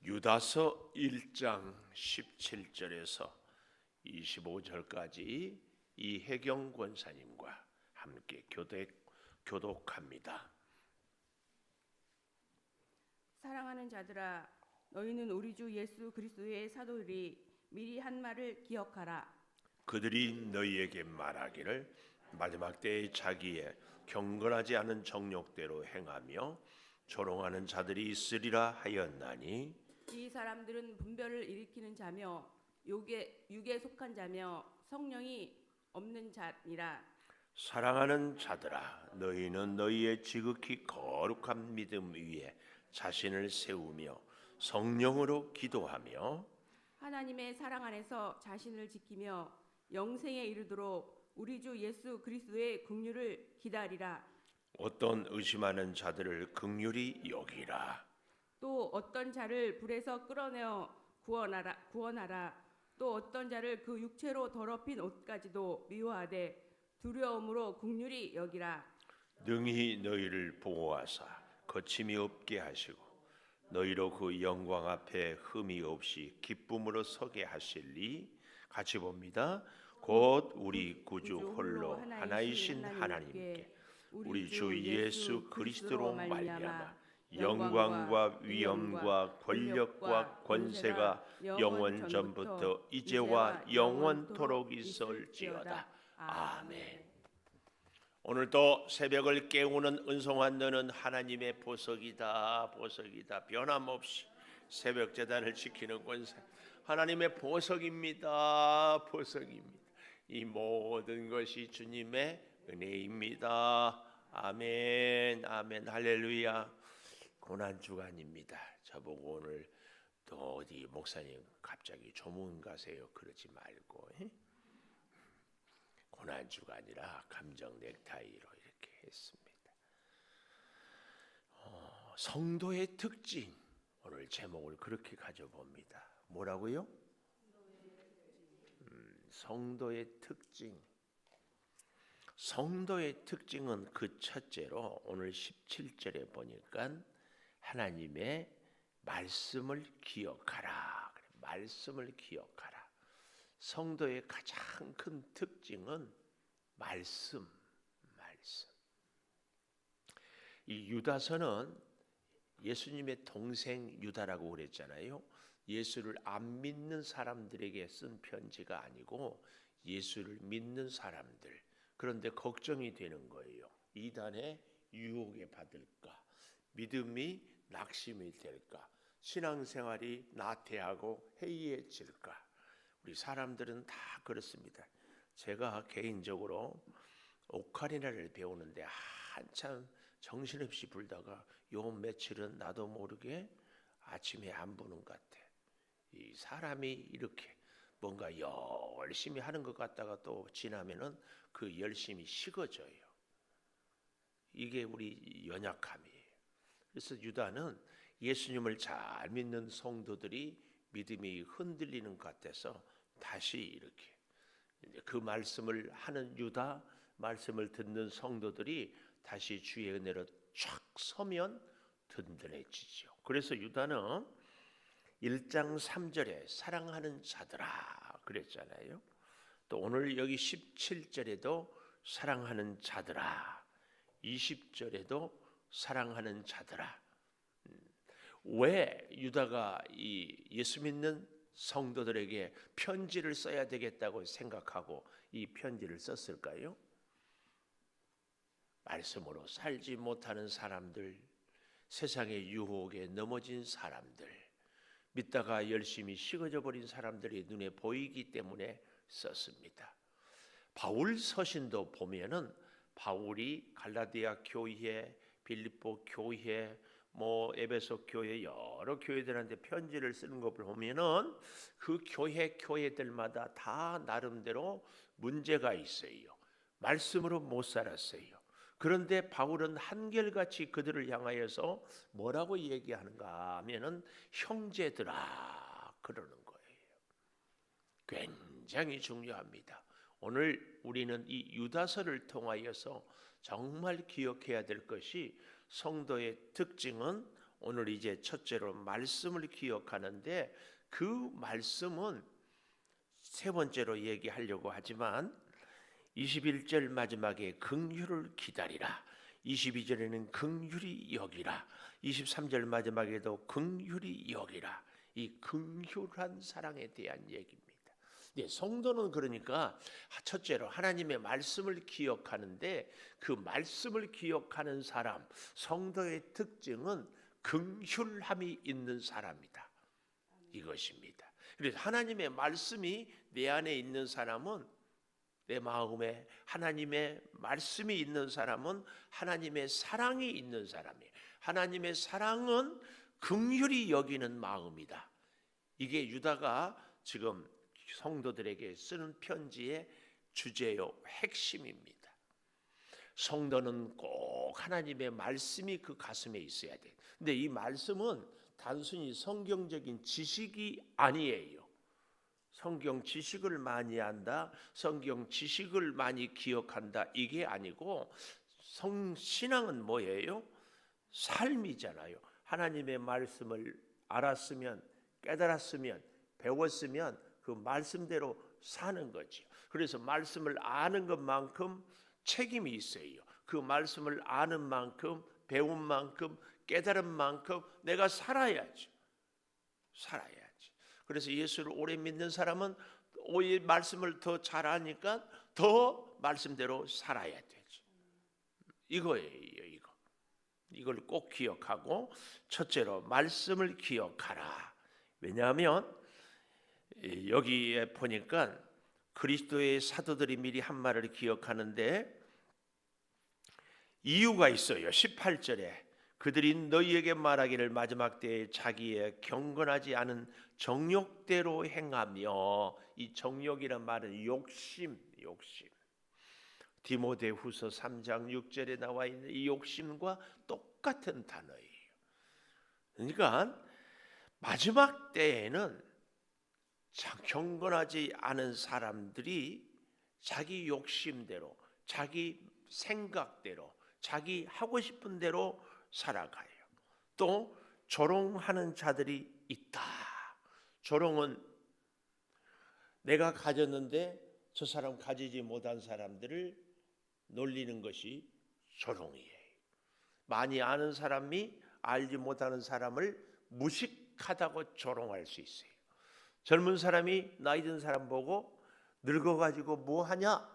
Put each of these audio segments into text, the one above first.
유다서 1장 17절에서 25절까지 이혜경 권사님과 함께 교독합니다. 사랑하는 자들아, 너희는 우리 주 예수 그리스도의 사도들이 미리 한 말을 기억하라. 그들이 너희에게 말하기를 마지막 때에 자기의 경건하지 않은 정욕대로 행하며 조롱하는 자들이 있으리라 하였나니, 이 사람들은 분별을 일으키는 자며 육에 속한 자며 성령이 없는 자니라. 사랑하는 자들아, 너희는 너희의 지극히 거룩한 믿음 위에 자신을 세우며 성령으로 기도하며 하나님의 사랑 안에서 자신을 지키며 영생에 이르도록 우리 주 예수 그리스도의 긍휼을 기다리라. 어떤 의심하는 자들을 긍휼히 여기라. 또 어떤 자를 불에서 끌어내어 구원하라. 또 어떤 자를 그 육체로 더럽힌 옷까지도 미워하되 두려움으로 긍휼히 여기라. 능히 너희를 보호하사 거침이 없게 하시고 너희로 그 영광 앞에 흠이 없이 기쁨으로 서게 하실리. 같이 봅니다. 곧 우리 구주 홀로 하나이신 하나님께 우리 주 예수 그리스도로 말미암아 영광과 위엄과 권력과 권세가 영원 전부터 이제와 영원토록 있을지어다. 아멘. 오늘도 새벽을 깨우는 은송한 너는 하나님의 보석이다. 보석이다. 변함없이 새벽 제단을 지키는 권세 하나님의 보석입니다. 보석입니다. 이 모든 것이 주님의 은혜입니다. 아멘. 아멘. 할렐루야. 고난주간입니다. 저보고 오늘 또 어디 목사님 갑자기 조문 가세요 그러지 말고, 고난주간이라 감정 넥타이로 이렇게 했습니다. 성도의 특징, 오늘 제목을 그렇게 가져봅니다. 뭐라고요? 성도의 특징. 성도의 특징은 그 첫째로 오늘 17절에 보니까 하나님의 말씀을 기억하라. 말씀을 기억하라. 성도의 가장 큰 특징은 말씀. 이 유다서는 예수님의 동생 유다라고 그랬잖아요. 예수를 안 믿는 사람들에게 쓴 편지가 아니고 예수를 믿는 사람들. 그런데 걱정이 되는 거예요. 이단의 유혹에 받을까? 믿음이 낙심이 될까? 신앙생활이 나태하고 해이해질까? 우리 사람들은 다 그렇습니다. 제가 개인적으로 오카리나를 배우는데 한참 정신없이 불다가 요 며칠은 나도 모르게 아침에 안 부는 것 같아. 이 사람이 이렇게 뭔가 열심히 하는 것 같다가 또 지나면은 그 열심이 식어져요. 이게 우리 연약함이에요. 그래서 유다는 예수님을 잘 믿는 성도들이 믿음이 흔들리는 것 같아서 다시 이렇게 그 말씀을 하는 유다, 말씀을 듣는 성도들이 다시 주의 은혜로 쫙 서면 든든해지죠. 그래서 유다는 1장 3절에 사랑하는 자들아 그랬잖아요. 또 오늘 여기 17절에도 사랑하는 자들아, 20절에도 사랑하는 자들아. 왜 유다가 이 예수 믿는 성도들에게 편지를 써야 되겠다고 생각하고 이 편지를 썼을까요? 말씀으로 살지 못하는 사람들, 세상의 유혹에 넘어진 사람들, 믿다가 열심히 식어져 버린 사람들이 눈에 보이기 때문에 썼습니다. 바울 서신도 보면은 바울이 갈라디아 교회, 빌립보 교회, 에베소 교회 여러 교회들한테 편지를 쓰는 걸 보면은 그 교회들마다 다 나름대로 문제가 있어요. 말씀으로 못 살았어요. 그런데 바울은 한결같이 그들을 향하여서 뭐라고 얘기하는가 하면은 형제들아 그러는 거예요. 굉장히 중요합니다. 오늘 우리는 이 유다서를 통하여서 정말 기억해야 될 것이 성도의 특징은 오늘 이제 첫째로 말씀을 기억하는데, 그 말씀은 세 번째로 얘기하려고 하지만 21절 마지막에 긍휼을 기다리라, 22절에는 긍휼히 여기라, 23절 마지막에도 긍휼히 여기라. 이 긍휼한 사랑에 대한 얘기입니다. 네, 성도는 그러니까 첫째로 하나님의 말씀을 기억하는데, 그 말씀을 기억하는 사람, 성도의 특징은 긍휼함이 있는 사람이다, 이것입니다. 그래서 하나님의 말씀이 내 안에 있는 사람은, 내 마음에 하나님의 말씀이 있는 사람은 하나님의 사랑이 있는 사람이에요. 하나님의 사랑은 긍휼히 여기는 마음이다. 이게 유다가 지금 성도들에게 쓰는 편지의 주제요, 핵심입니다. 성도는 꼭 하나님의 말씀이 그 가슴에 있어야 돼. 근데 이 말씀은 단순히 성경적인 지식이 아니에요. 성경 지식을 많이 한다, 성경 지식을 많이 기억한다, 이게 아니고 신앙은 뭐예요? 삶이잖아요. 하나님의 말씀을 알았으면, 깨달았으면, 배웠으면 그 말씀대로 사는 거죠. 그래서 말씀을 아는 것만큼 책임이 있어요. 그 말씀을 아는 만큼, 배운 만큼, 깨달은 만큼 내가 살아야지. 그래서 예수를 오래 믿는 사람은 오히려 말씀을 더 잘 아니까 더 말씀대로 살아야 되지. 이거예요. 이걸 꼭 기억하고, 첫째로 말씀을 기억하라. 왜냐하면 여기에 보니까 그리스도의 사도들이 미리 한 말을 기억하는데 이유가 있어요. 18절에 그들이 너희에게 말하기를 마지막 때에 자기의 경건하지 않은 정욕대로 행하며, 이 정욕이란 말은 욕심. 디모데후서 3장 6절에 나와 있는 이 욕심과 똑같은 단어예요. 그러니까 마지막 때에는 경건하지 않은 사람들이 자기 욕심대로, 자기 생각대로, 자기 하고 싶은 대로 살아가요. 또 조롱하는 자들이 있다. 조롱은 내가 가졌는데 저 사람 가지지 못한 사람들을 놀리는 것이 조롱이에요. 많이 아는 사람이 알지 못하는 사람을 무식하다고 조롱할 수 있어요. 젊은 사람이 나이 든 사람 보고 늙어가지고 뭐하냐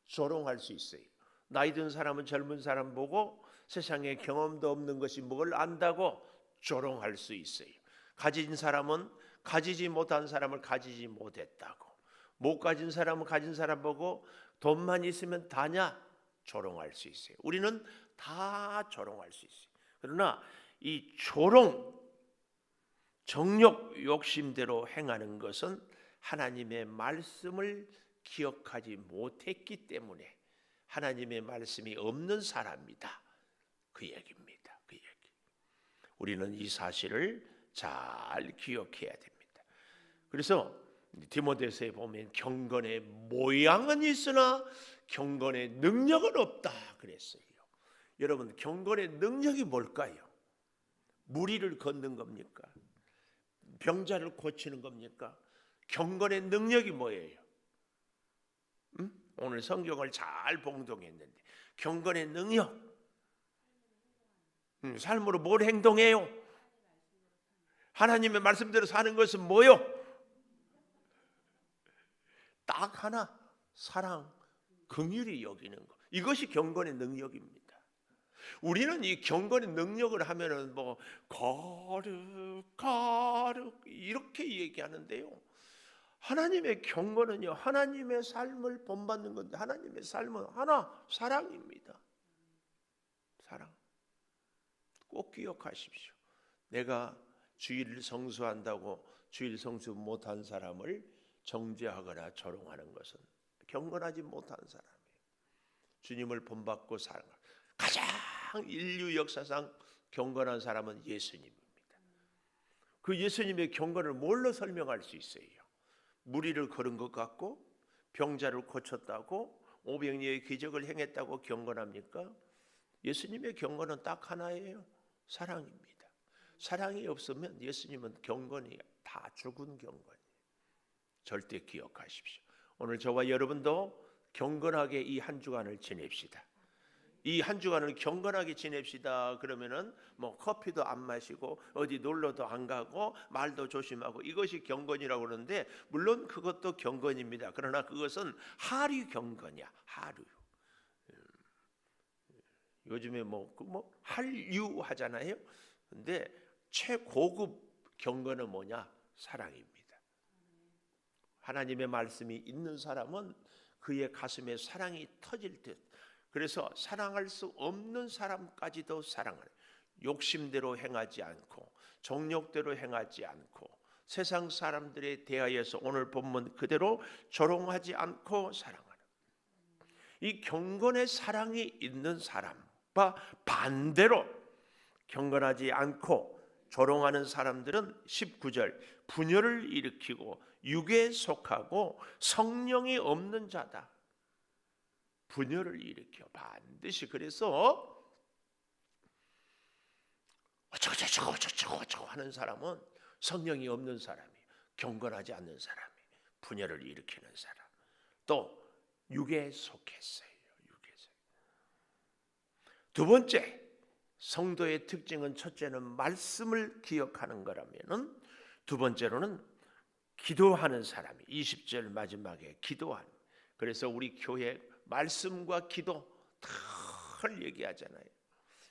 조롱할 수 있어요. 나이 든 사람은 젊은 사람 보고 세상에 경험도 없는 것이 뭘 안다고 조롱할 수 있어요. 가진 사람은 가지지 못한 사람을 가지지 못했다고, 못 가진 사람은 가진 사람 보고 돈만 있으면 다냐 조롱할 수 있어요. 우리는 다 조롱할 수 있어요. 그러나 이 조롱, 정욕, 욕심대로 행하는 것은 하나님의 말씀을 기억하지 못했기 때문에 하나님의 말씀이 없는 사람이다, 그 얘기입니다. 그 얘기. 우리는 이 사실을 잘 기억해야 됩니다. 그래서 디모데서에 보면 경건의 모양은 있으나 경건의 능력은 없다 그랬어요. 여러분, 경건의 능력이 뭘까요? 무리를 걷는 겁니까? 병자를 고치는 겁니까? 경건의 능력이 뭐예요? 오늘 성경을 잘 봉독했는데 경건의 능력, 삶으로 뭘 행동해요? 하나님의 말씀대로 사는 것은 뭐요? 딱 하나, 사랑, 긍휼히 여기는 것. 이것이 경건의 능력입니다. 우리는 이 경건의 능력을 하면은 뭐 거룩 이렇게 얘기하는데요. 하나님의 경건은요, 하나님의 삶을 본받는 건데, 하나님의 삶은 하나, 사랑입니다. 사랑. 꼭 기억하십시오. 내가 주일 성수한다고 주일 성수 못한 사람을 정죄하거나 조롱하는 것은 경건하지 못한 사람이에요. 주님을 본받고 사는 가장 인류 역사상 경건한 사람은 예수님입니다. 그 예수님의 경건을 뭘로 설명할 수 있어요? 무리를 걸은 것 같고 병자를 고쳤다고 500리의 기적을 행했다고 경건합니까? 예수님의 경건은 딱 하나예요. 사랑입니다. 사랑이 없으면 예수님은 경건이 다 죽은 경건이에요. 절대 기억하십시오. 오늘 저와 여러분도 경건하게 이 한 주간을 지냅시다. 이 한 주간을 경건하게 지냅시다. 그러면은 뭐 커피도 안 마시고 어디 놀러도 안 가고 말도 조심하고 이것이 경건이라고 그러는데, 물론 그것도 경건입니다. 그러나 그것은 하류 경건이야. 하류. 요즘에 뭐 한류 하잖아요. 근데 최고급 경건은 뭐냐? 사랑입니다. 하나님의 말씀이 있는 사람은 그의 가슴에 사랑이 터질 듯, 그래서 사랑할 수 없는 사람까지도 사랑을, 욕심대로 행하지 않고 정욕대로 행하지 않고 세상 사람들에 대하여서 오늘 본문 그대로 조롱하지 않고 사랑하는 이 경건의 사랑이 있는 사람과 반대로 경건하지 않고 조롱하는 사람들은 19절 분열을 일으키고 육에 속하고 성령이 없는 자다. 분열을 일으켜 반드시. 그래서 어쩌고 하는 사람은 성령이 없는 사람이에요. 경건하지 않는 사람이에요. 분열을 일으키는 사람. 또 육에 속했어요. 육에서. 두 번째, 성도의 특징은 첫째는 말씀을 기억하는 거라면은, 두 번째로는 기도하는 사람이 20절 마지막에 기도하는. 그래서 우리 교회 말씀과 기도 늘 얘기하잖아요.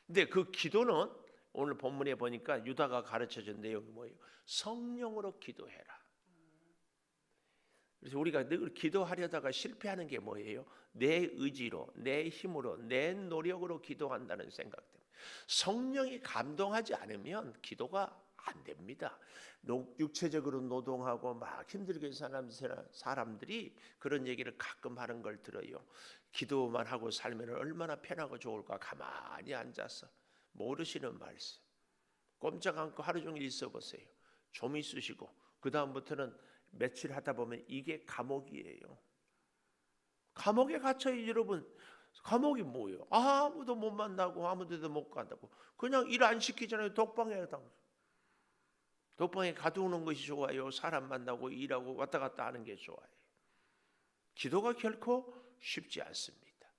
근데 그 기도는 오늘 본문에 보니까 유다가 가르쳐준 내용이 뭐예요? 성령으로 기도해라. 그래서 우리가 늘 기도하려다가 실패하는 게 뭐예요? 내 의지로, 내 힘으로, 내 노력으로 기도한다는 생각 때문에. 성령이 감동하지 않으면 기도가 안 됩니다. 육체적으로 노동하고 막 힘들게 사는 사람들이 그런 얘기를 가끔 하는 걸 들어요. 기도만 하고 살면 얼마나 편하고 좋을까. 가만히 앉아서 모르시는 말씀 꼼짝 않고 하루 종일 있어 보세요. 좀 있으시고 그 다음부터는 며칠 하다 보면 이게 감옥이에요. 감옥에 갇혀요. 여러분, 감옥이 뭐예요? 아무도 못 만나고 아무데도 못 간다고 그냥 일 안 시키잖아요. 독방에 가두는 것이 좋아요? 사람 만나고 일하고 왔다 갔다 하는 게 좋아요? 기도가 결코 쉽지 않습니다.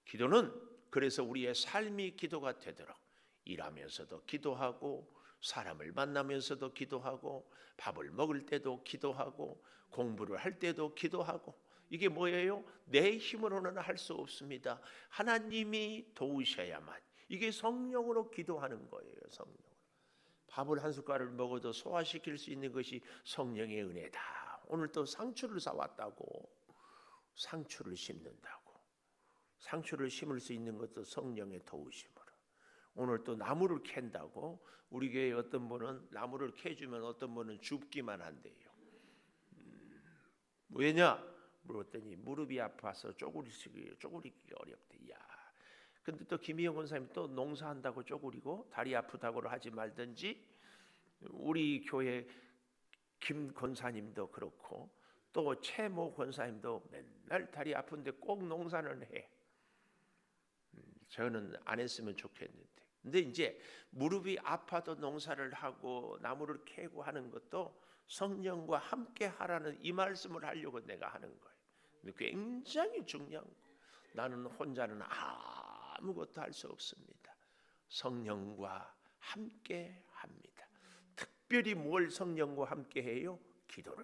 기도는 그래서 우리의 삶이 기도가 되도록 일하면서도 기도하고 사람을 만나면서도 기도하고 밥을 먹을 때도 기도하고 공부를 할 때도 기도하고. 이게 뭐예요? 내 힘으로는 할 수 없습니다. 하나님이 도우셔야만. 이게 성령으로 기도하는 거예요. 성령. 밥을 한 숟갈을 먹어도 소화시킬 수 있는 것이 성령의 은혜다. 오늘 또 상추를 사왔다고. 상추를 심는다고. 상추를 심을 수 있는 것도 성령의 도우심으로. 오늘 또 나무를 캔다고. 우리 교회 어떤 분은 나무를 캐주면 어떤 분은 줍기만 한대요. 왜냐? 물었더니 무릎이 아파서 쪼그리기가 어렵대. 야. 근데 또 김희영 권사님 또 농사한다고 쪼그리고 다리 아프다고 하지 말든지, 우리 교회 김 권사님도 그렇고 또 최모 권사님도 맨날 다리 아픈데 꼭 농사는 해. 저는 안 했으면 좋겠는데. 근데 이제 무릎이 아파도 농사를 하고 나무를 캐고 하는 것도 성령과 함께 하라는 이 말씀을 하려고 내가 하는 거예요. 굉장히 중요한 거예요. 나는 혼자는 아무것도 할 수 없습니다. 성령과 함께 합니다. 특별히 뭘 성령과 함께 해요? 기도를.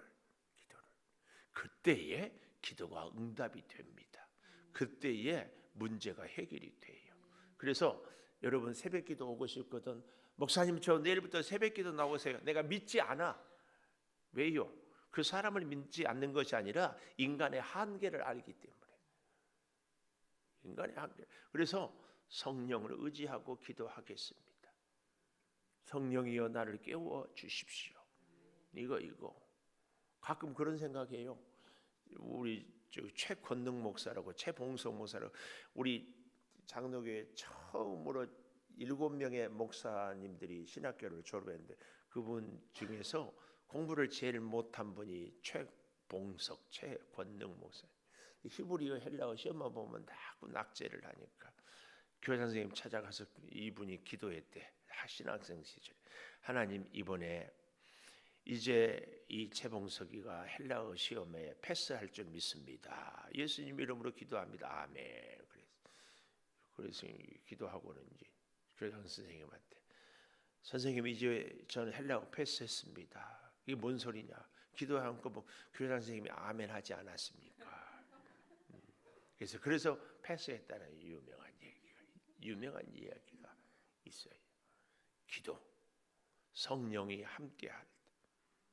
그때에 기도가 응답이 됩니다. 그때에 문제가 해결이 돼요. 그래서 여러분 새벽기도 오고 싶거든. 목사님 저 내일부터 새벽기도 나오세요. 내가 믿지 않아. 왜요? 그 사람을 믿지 않는 것이 아니라 인간의 한계를 알기 때문에. 인간의 한계. 그래서 성령을 의지하고 기도하겠습니다. 성령이여 나를 깨워 주십시오. 이거 가끔 그런 생각해요. 우리 최권능 목사라고, 최봉석 목사라고, 우리 장로교회 처음으로 7명의 목사님들이 신학교를 졸업했는데 그분 중에서 공부를 제일 못한 분이 최봉석, 최권능 목사. 히브리어 헬라어 시험만 보면 자꾸 낙제를 하니까 교회 선생님 찾아가서 이분이 기도했대. 신학생 시절 하나님 이번에 이제 이 최봉석이가 헬라어 시험에 패스할 줄 믿습니다. 예수님 이름으로 기도합니다. 아멘. 그래서 기도하고는 이제 교장 선생님한테 선생님 이제 저는 헬라어 패스했습니다. 이게 뭔 소리냐? 기도한 거 뭐 교장 선생님이 아멘 하지 않았습니까? 그래서 패스했다는 유명한 이야기가 있어요. 기도, 성령이 함께할 때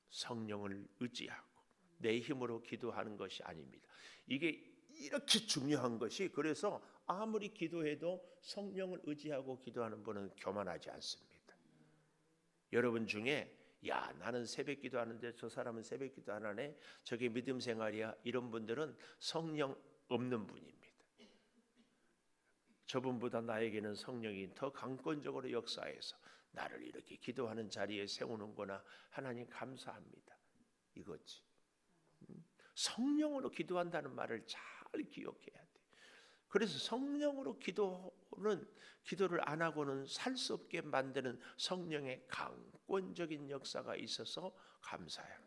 성령을 의지하고 내 힘으로 기도하는 것이 아닙니다. 이게 이렇게 중요한 것이 그래서 아무리 기도해도 성령을 의지하고 기도하는 분은 교만하지 않습니다. 여러분 중에 야 나는 새벽 기도하는데 저 사람은 새벽 기도 안 하네 저게 믿음 생활이야 이런 분들은 성령 없는 분입니다. 저분보다 나에게는 성령이 더 강권적으로 역사해서 나를 이렇게 기도하는 자리에 세우는구나 하나님 감사합니다. 이거지. 성령으로 기도한다는 말을 잘 기억해야 돼. 그래서 성령으로 기도를 안 하고는 살 수 없게 만드는 성령의 강권적인 역사가 있어서 감사해요.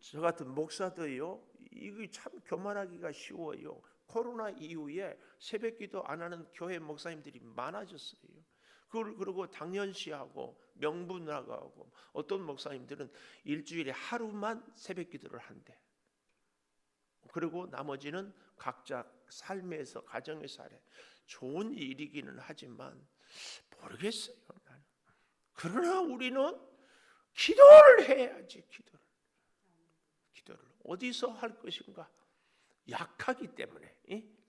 저 같은 목사도요. 이게 참 교만하기가 쉬워요. 코로나 이후에 새벽기도 안 하는 교회 목사님들이 많아졌어요. 그리고 당연시하고 명분나가고 어떤 목사님들은 일주일에 하루만 새벽기도를 한대. 그리고 나머지는 각자 삶에서 가정에서 하래. 좋은 일이기는 하지만 모르겠어요. 나는. 그러나 우리는 기도를 해야지. 기도를 어디서 할 것인가? 약하기 때문에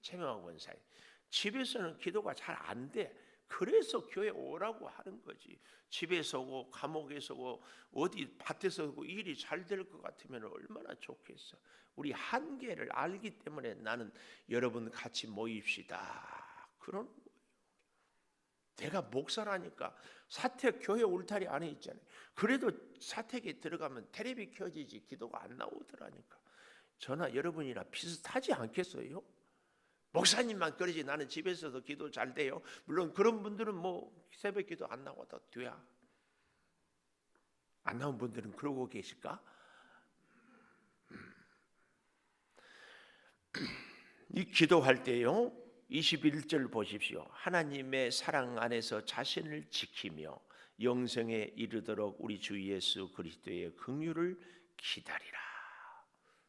최명학 원사님 집에서는 기도가 잘 안 돼. 그래서 교회 오라고 하는 거지. 집에서 오고 감옥에서 오고 어디 밭에서 오고 일이 잘 될 것 같으면 얼마나 좋겠어. 우리 한계를 알기 때문에 나는 여러분 같이 모입시다 그런 거예요. 내가 목사라니까 사택 교회 울타리 안에 있잖아요. 그래도 사택에 들어가면 텔레비 켜지지 기도가 안 나오더라니까. 저나 여러분이나 비슷하지 않겠어요? 목사님만 그러지 나는 집에서도 기도 잘 돼요. 물론 그런 분들은 뭐 새벽 기도 안 나와도 돼야. 안 나온 분들은 그러고 계실까? 이 기도할 때요 21절 보십시오. 하나님의 사랑 안에서 자신을 지키며 영생에 이르도록 우리 주 예수 그리스도의 긍휼을 기다리라.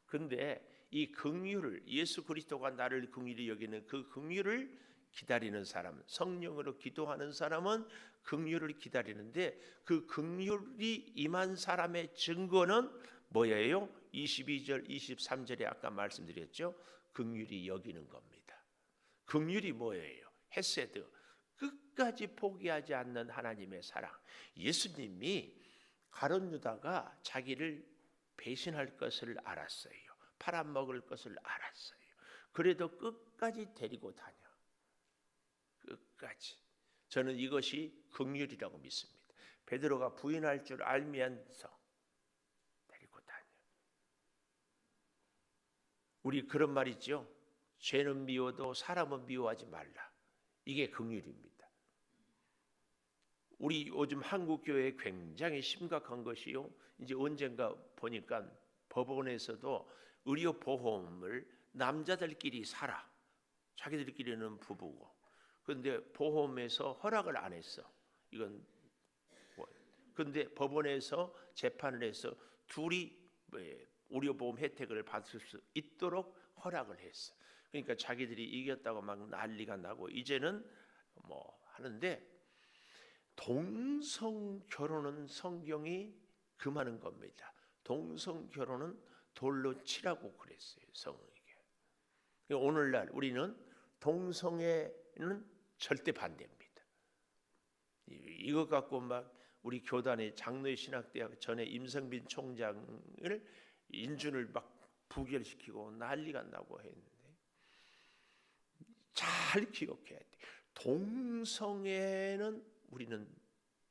근데 이 긍휼을 예수 그리스도가 나를 긍휼히 여기는 그 긍휼을 기다리는 사람, 성령으로 기도하는 사람은 긍휼을 기다리는데 그 긍휼이 임한 사람의 증거는 뭐예요? 22절, 23절에 아까 말씀드렸죠. 긍휼이 여기는 겁니다. 긍휼이 뭐예요? 헤세드, 끝까지 포기하지 않는 하나님의 사랑. 예수님이 가룟 유다가 자기를 배신할 것을 알았어요. 팔아먹을 것을 알았어요. 그래도 끝까지 데리고 다녀. 끝까지. 저는 이것이 긍휼이라고 믿습니다. 베드로가 부인할 줄 알면서 데리고 다녀. 우리 그런 말 있죠. 죄는 미워도 사람은 미워하지 말라. 이게 긍휼입니다. 우리 요즘 한국 교회에 굉장히 심각한 것이요. 이제 언젠가 보니까 법원에서도 의료 보험을 남자들끼리 살아. 자기들끼리는 부부고. 그런데 보험에서 허락을 안 했어. 이건 그런데 법원에서 재판을 해서 둘이 의료보험 혜택을 받을 수 있도록 허락을 했어. 그러니까 자기들이 이겼다고 막 난리가 나고 이제는 뭐 하는데 동성 결혼은 성경이 금하는 겁니다. 동성 결혼은 돌로 치라고 그랬어요. 성에게. 오늘날 우리는 동성애는 절대 반대입니다. 이것 갖고 막 우리 교단의 장로의 신학대학 전에 임성빈 총장을 인준을 막 부결시키고 난리가 나고 했는데 잘 기억해야 돼. 동성애는 우리는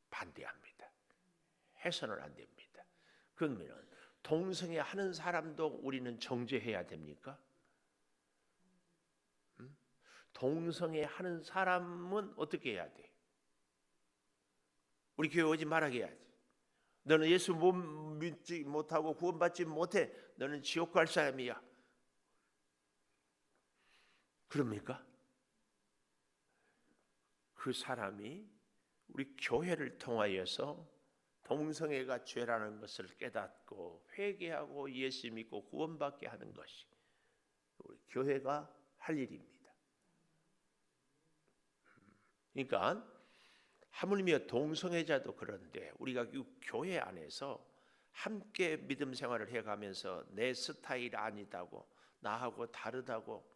반대합니다. 해서는 안 됩니다. 그러면 동성애 하는 사람도 우리는 정죄해야 됩니까? 동성애 하는 사람은 어떻게 해야 돼? 우리 교회 오지 말라게 해야지. 너는 예수 못 믿지 못하고 구원받지 못해. 너는 지옥 갈 사람이야. 그럽니까? 그 사람이 우리 교회를 통하여서 동성애가 죄라는 것을 깨닫고 회개하고 예수 믿고 구원받게 하는 것이 우리 교회가 할 일입니다. 그러니까 하물며 동성애자도 그런데 우리가 이 교회 안에서 함께 믿음 생활을 해가면서 내 스타일 아니다고 나하고 다르다고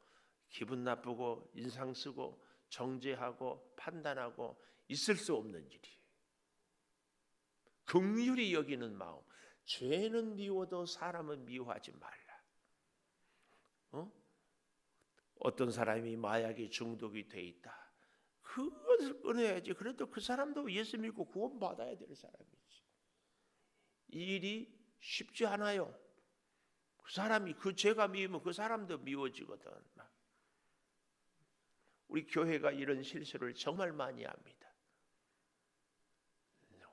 기분 나쁘고 인상 쓰고 정죄하고 판단하고 있을 수 없는 일이에요. 긍휼히 여기는 마음. 죄는 미워도 사람은 미워하지 말라. 어떤 사람이 마약에 중독이 돼 있다. 그것을 끊어야지. 그래도 그 사람도 예수 믿고 구원받아야 될 사람이지. 이 일이 쉽지 않아요. 그 사람이 그 죄가 미우면 그 사람도 미워지거든. 우리 교회가 이런 실수를 정말 많이 합니다.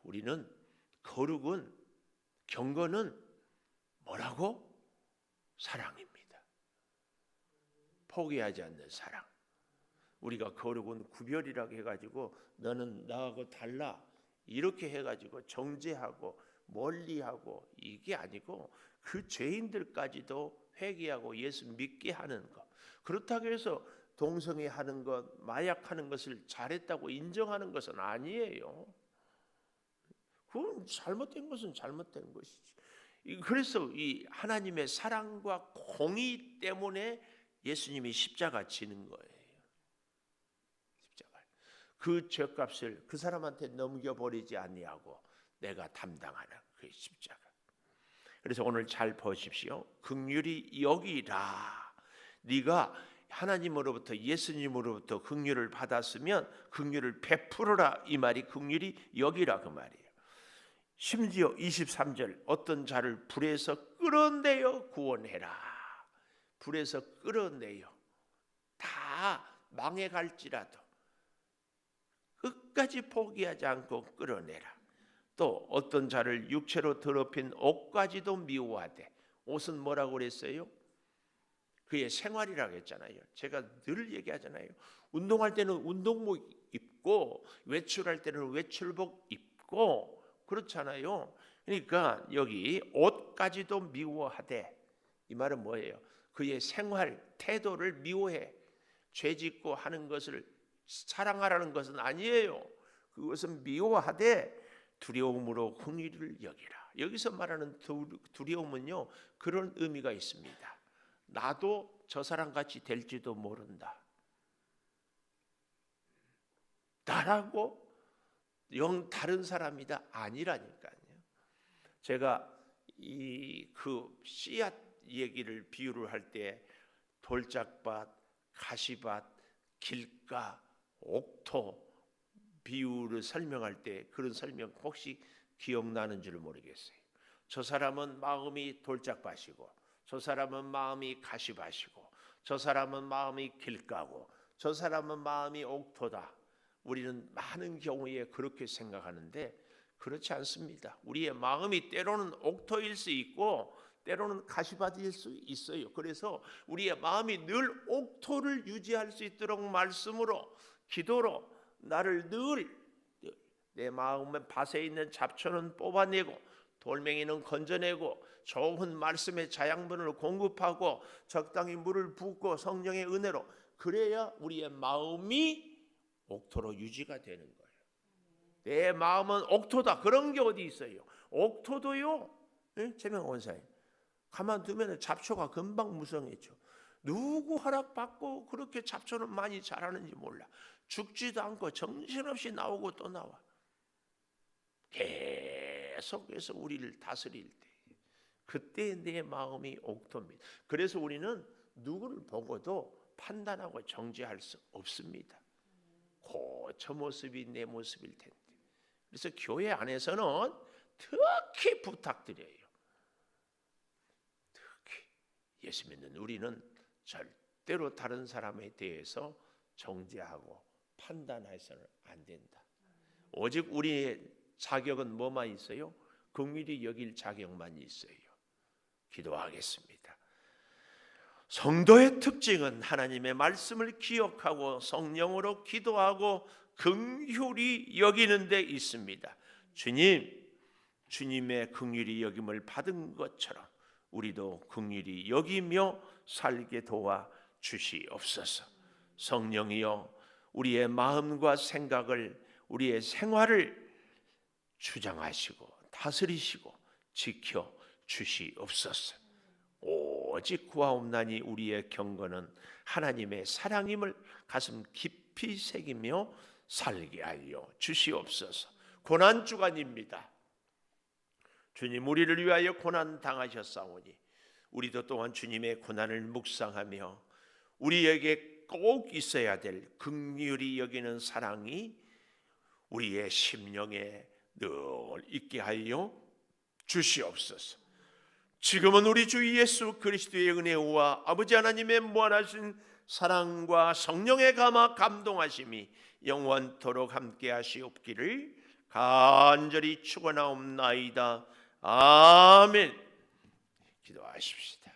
우리는 거룩은 경건은 뭐라고? 사랑입니다. 포기하지 않는 사랑. 우리가 거룩은 구별이라고 해가지고 너는 나하고 달라 이렇게 해가지고 정죄하고 멀리하고 이게 아니고 그 죄인들까지도 회개하고 예수 믿게 하는 것. 그렇다고 해서 동성애 하는 것, 마약하는 것을 잘했다고 인정하는 것은 아니에요. 그건 잘못된 것은 잘못된 것이지. 그래서 이 하나님의 사랑과 공의 때문에 예수님이 십자가 지는 거예요. 십자가. 그 죄값을 그 사람한테 넘겨버리지 아니하고 내가 담당하는 그 십자가. 그래서 오늘 잘 보십시오. 긍휼히 여기라. 네가 하나님으로부터 예수님으로부터 긍휼을 받았으면 긍휼을 베풀어라. 이 말이 긍휼히 여기라 그 말이에요. 심지어 23절 어떤 자를 불에서 끌어내어 구원해라. 불에서 끌어내어 다 망해갈지라도 끝까지 포기하지 않고 끌어내라. 또 어떤 자를 육체로 더럽힌 옷까지도 미워하되. 옷은 뭐라고 그랬어요? 그의 생활이라고 했잖아요. 제가 늘 얘기하잖아요. 운동할 때는 운동복 입고 외출할 때는 외출복 입고 그렇잖아요. 그러니까 여기 옷까지도 미워하되 이 말은 뭐예요? 그의 생활 태도를 미워해. 죄짓고 하는 것을 사랑하라는 것은 아니에요. 그것은 미워하되 두려움으로 긍휼을 여기라. 여기서 말하는 두려움은요 그런 의미가 있습니다. 나도 저 사람같이 될지도 모른다. 나라고 영 다른 사람이다 아니라니까요. 제가 그 씨앗 얘기를 비유를 할 때 돌짝밭, 가시밭, 길가, 옥토 비유를 설명할 때 그런 설명 혹시 기억나는 줄 모르겠어요. 저 사람은 마음이 돌짝밭이고 저 사람은 마음이 가시밭이고 저 사람은 마음이 길가고 저 사람은 마음이 옥토다. 우리는 많은 경우에 그렇게 생각하는데 그렇지 않습니다. 우리의 마음이 때로는 옥토일 수 있고 때로는 가시밭일 수 있어요. 그래서 우리의 마음이 늘 옥토를 유지할 수 있도록 말씀으로 기도로 나를 늘 내 마음의 밭에 있는 잡초는 뽑아내고 돌멩이는 건져내고 좋은 말씀의 자양분을 공급하고 적당히 물을 붓고 성령의 은혜로 그래야 우리의 마음이 옥토로 유지가 되는 거예요. 내 마음은 옥토다. 그런 게 어디 있어요? 옥토도요. 재명 원사님. 가만두면 잡초가 금방 무성해져. 누구 허락받고 그렇게 잡초는 많이 자라는지 몰라. 죽지도 않고 정신없이 나오고 또 나와. 계속해서 우리를 다스릴 때 그때 내 마음이 옥토입니다. 그래서 우리는 누구를 보고도 판단하고 정죄할 수 없습니다. 저 모습이 내 모습일 텐데. 그래서 교회 안에서는 특히 부탁드려요. 특히 예수 믿는 우리는 절대로 다른 사람에 대해서 정죄하고 판단해서는 안 된다. 오직 우리의 자격은 뭐만 있어요? 긍휼히 여길 자격만 있어요. 기도하겠습니다. 성도의 특징은 하나님의 말씀을 기억하고 성령으로 기도하고 긍휼히 여기는 데 있습니다. 주님의 긍휼히 여김을 받은 것처럼 우리도 긍휼히 여기며 살게 도와 주시옵소서. 성령이여, 우리의 마음과 생각을, 우리의 생활을 주장하시고 다스리시고 지켜 주시옵소서. 오직 구하옵나니 우리의 경건은 하나님의 사랑임을 가슴 깊이 새기며 살게 하여 주시옵소서. 고난 주간입니다. 주님, 우리를 위하여 고난 당하셨사오니 우리도 또한 주님의 고난을 묵상하며 우리에게 꼭 있어야 될 긍휼히 여기는 사랑이 우리의 심령에 늘 있게 하여 주시옵소서. 지금은 우리 주 예수 그리스도의 은혜와 아버지 하나님의 무한하신 사랑과 성령의 감화 감동하심이 영원토록 함께 하시옵기를 간절히 축원하옵나이다. 아멘. 기도하십시다.